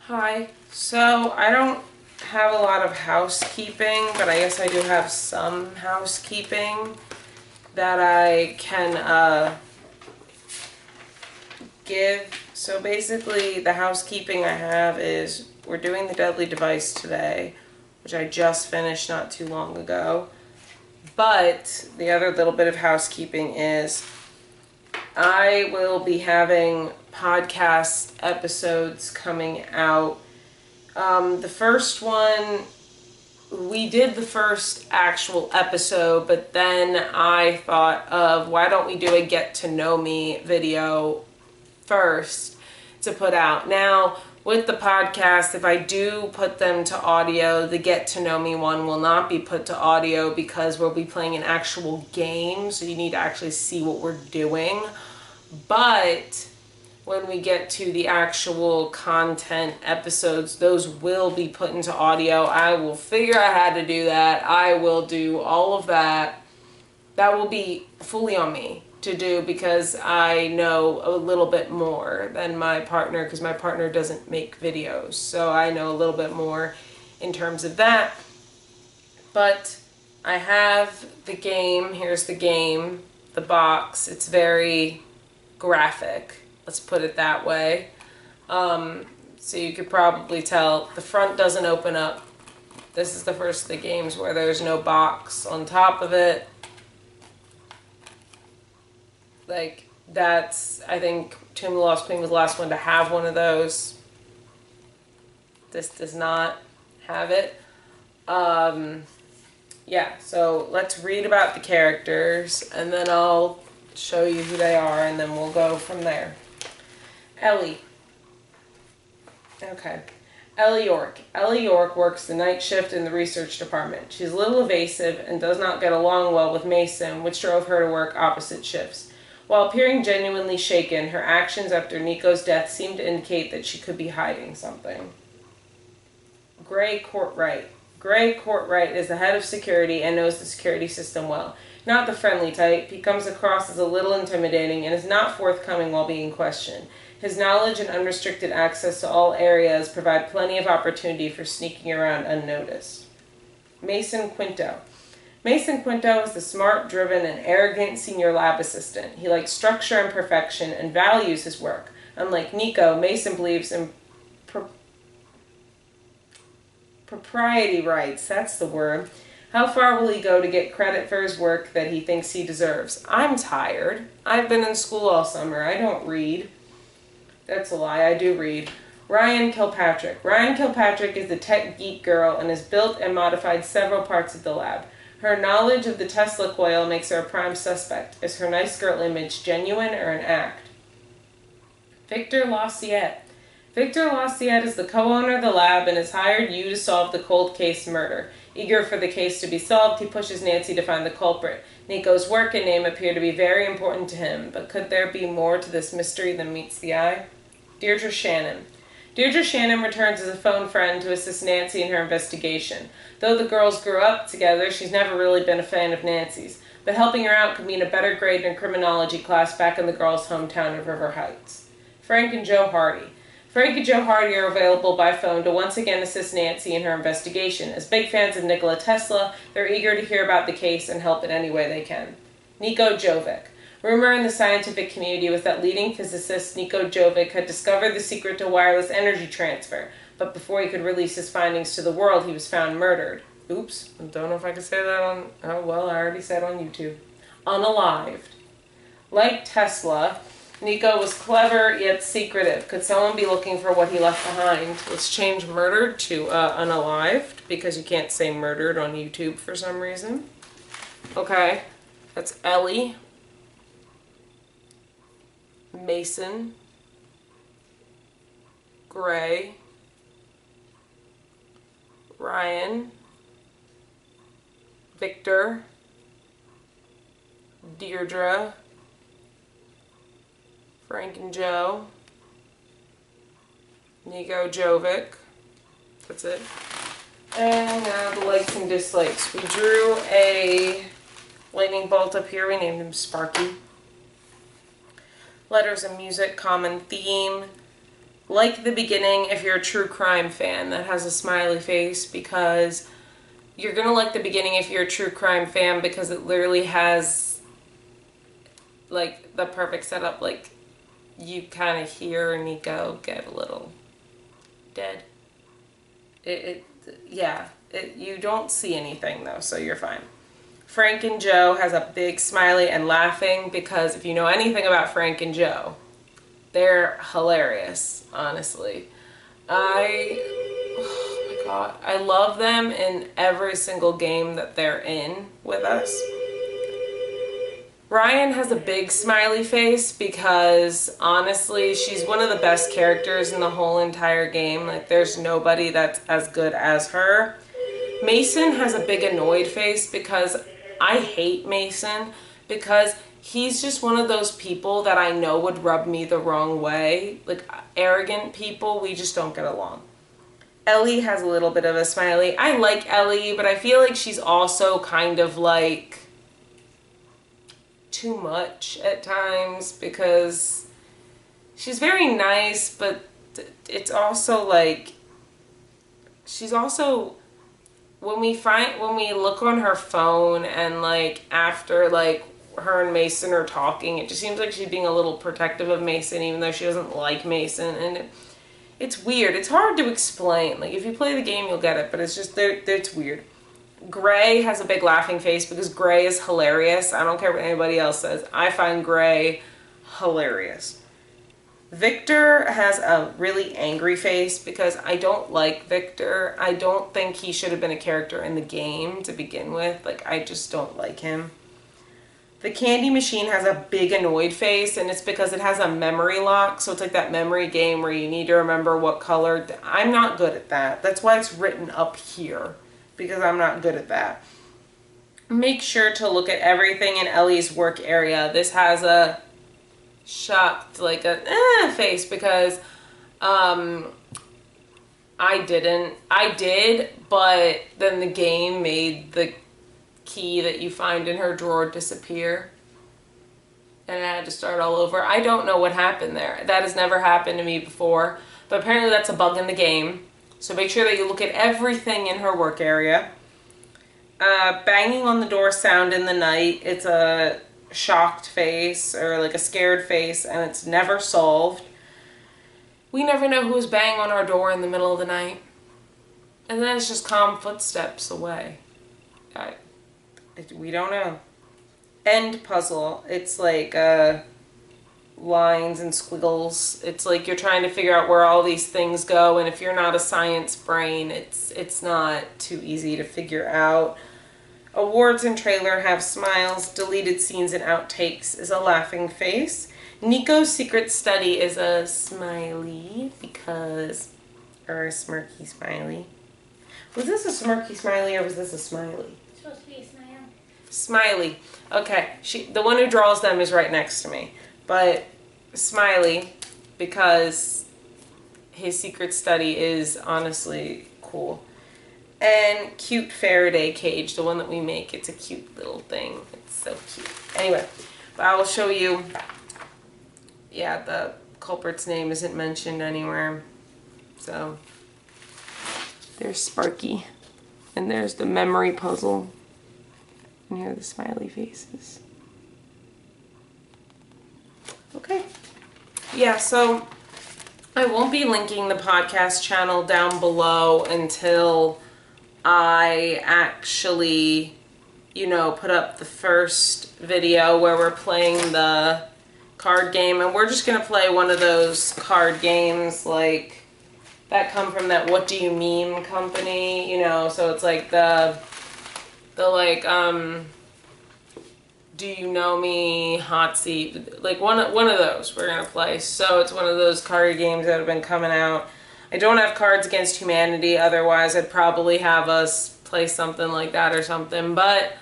Hi. So I don't have a lot of housekeeping, but I guess I do have some housekeeping that I can give. So basically the housekeeping I have is we're doing the deadly device today, which I just finished not too long ago. But the other little bit of housekeeping is I will be having podcast episodes coming out. The first one, we did the first actual episode, but then I thought of why don't we do a get to know me video first to put out. Now, with the podcast, if I do put them to audio, the get to know me one will not be put to audio because we'll be playing an actual game, so you need to actually see what we're doing. But when we get to the actual content episodes, those will be put into audio. I will figure out how to do that. I will do all of that. That will be fully on me to do because I know a little bit more than my partner, because my partner doesn't make videos. So I know a little bit more in terms of that. But I have the game. Here's the game, the box. It's very graphic. Let's put it that way. So you could probably tell the front doesn't open up. This is the first of the games where there's no box on top of it. Like, that's, I think Tomb of the Lost Queen was the last one to have one of those. This does not have it. Yeah, so let's read about the characters and then I'll show you who they are and then we'll go from there. Ellie. Okay. Ellie York. Ellie York works the night shift in the research department. She's a little evasive and does not get along well with Mason, which drove her to work opposite shifts. While appearing genuinely shaken, her actions after Nico's death seem to indicate that she could be hiding something. Gray Courtwright. Gray Courtwright is the head of security and knows the security system well. Not the friendly type, he comes across as a little intimidating and is not forthcoming while being questioned. His knowledge and unrestricted access to all areas provide plenty of opportunity for sneaking around unnoticed. Mason Quinto. Mason Quinto is the smart, driven, and arrogant senior lab assistant. He likes structure and perfection and values his work. Unlike Nico, Mason believes in propriety rights. That's the word. How far will he go to get credit for his work that he thinks he deserves? I'm tired. I've been in school all summer. I don't read. That's a lie. I do read. Ryan Kilpatrick. Ryan Kilpatrick is the tech geek girl and has built and modified several parts of the lab. Her knowledge of the Tesla coil makes her a prime suspect. Is her nice girl image genuine or an act? Victor Lausiette. Victor Lausiette is the co-owner of the lab and has hired you to solve the cold case murder. Eager for the case to be solved, he pushes Nancy to find the culprit. Nico's work and name appear to be very important to him, but could there be more to this mystery than meets the eye? Deirdre Shannon. Deirdre Shannon returns as a phone friend to assist Nancy in her investigation. Though the girls grew up together, she's never really been a fan of Nancy's, but helping her out could mean a better grade in criminology class back in the girls' hometown of River Heights. Frank and Joe Hardy. Frank and Joe Hardy are available by phone to once again assist Nancy in her investigation. As big fans of Nikola Tesla, they're eager to hear about the case and help in any way they can. Nico Jovic. Rumor in the scientific community was that leading physicist Nico Jovic had discovered the secret to wireless energy transfer, but before he could release his findings to the world, he was found murdered. Oops, I don't know if I can say that on... Oh, well, I already said on YouTube. Unalived. Like Tesla, Nico was clever yet secretive. Could someone be looking for what he left behind? Let's change murdered to unalived, because you can't say murdered on YouTube for some reason. Okay, that's Ellie. Mason. Gray. Ryan. Victor. Deirdre. Frank and Joe. Nico Jovic. That's it. And now the likes and dislikes. We drew a lightning bolt up here. We named him Sparky. Letters and music, common theme. like the beginning if you're a true crime fan that has a smiley face, because you're gonna like the beginning if you're a true crime fan, because it literally has like the perfect setup. Like you kind of hear Nico get a little dead. You don't see anything though, so you're fine. Frank and Joe has a big smiley and laughing, because if you know anything about Frank and Joe, they're hilarious, honestly. Oh my god, I love them in every single game that they're in with us. Ryan has a big smiley face because honestly, she's one of the best characters in the whole entire game. Like there's nobody that's as good as her. Mason has a big annoyed face because I hate Mason, because he's just one of those people that I know would rub me the wrong way. Like arrogant people, we just don't get along. Ellie has a little bit of a smiley. I like Ellie, but I feel like she's also kind of like too much at times, because she's very nice, but it's also like she's also, when we look on her phone and like after like her and Mason are talking, it just seems like she's being a little protective of Mason, even though she doesn't like Mason. And it's weird. It's hard to explain. Like if you play the game you'll get it, but it's just it's weird. Gray has a big laughing face because Gray is hilarious. I don't care what anybody else says. I find Gray hilarious. Victor has a really angry face because I don't like Victor. I don't think he should have been a character in the game to begin with. Like, I just don't like him. The candy machine has a big annoyed face, and it's because it has a memory lock. So it's like that memory game where you need to remember what color. I'm not good at that. That's why it's written up here, because I'm not good at that. Make sure to look at everything in Ellie's work area. This has a shocked, like a face, because I did, but then the game made the key that you find in her drawer disappear, and I had to start all over. I don't know what happened there. That has never happened to me before, but apparently that's a bug in the game. So make sure that you look at everything in her work area. Banging on the door sound in the night. It's a shocked face or like a scared face, and it's never solved. We never know who's banging on our door in the middle of the night. And then it's just calm footsteps away. We don't know. End puzzle. It's like lines and squiggles. It's like you're trying to figure out where all these things go, and if you're not a science brain, it's not too easy to figure out. Awards and trailer have smiles. Deleted scenes and outtakes is a laughing face. Nico's secret study is a smiley because, or a smirky smiley. Was this a smirky smiley or was this a smiley? It's supposed to be a smile. Smiley. Okay, the one who draws them is right next to me. But smiley because his secret study is honestly cool. And cute Faraday cage, the one that we make. It's a cute little thing. It's so cute. Anyway, but I will show you. Yeah, the culprit's name isn't mentioned anywhere. So there's Sparky. And there's the memory puzzle. And here are the smiley faces. Okay. Yeah, so I won't be linking the podcast channel down below until I actually, put up the first video where we're playing the card game. And we're just going to play one of those card games like that come from that What Do You Meme company, so it's like the Do You Know Me, Hot Seat, like one of those we're going to play. So it's one of those card games that have been coming out. I don't have Cards Against Humanity, otherwise I'd probably have us play something like that or something, but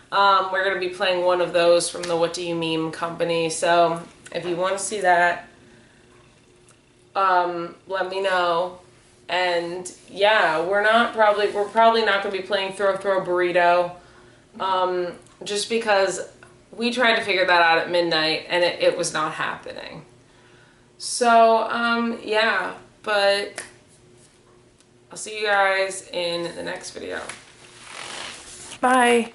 we're going to be playing one of those from the What Do You Meme company. So if you want to see that, let me know. And yeah, we're probably not going to be playing Throw Burrito, just because we tried to figure that out at midnight and it was not happening. So, yeah, but I'll see you guys in the next video. Bye.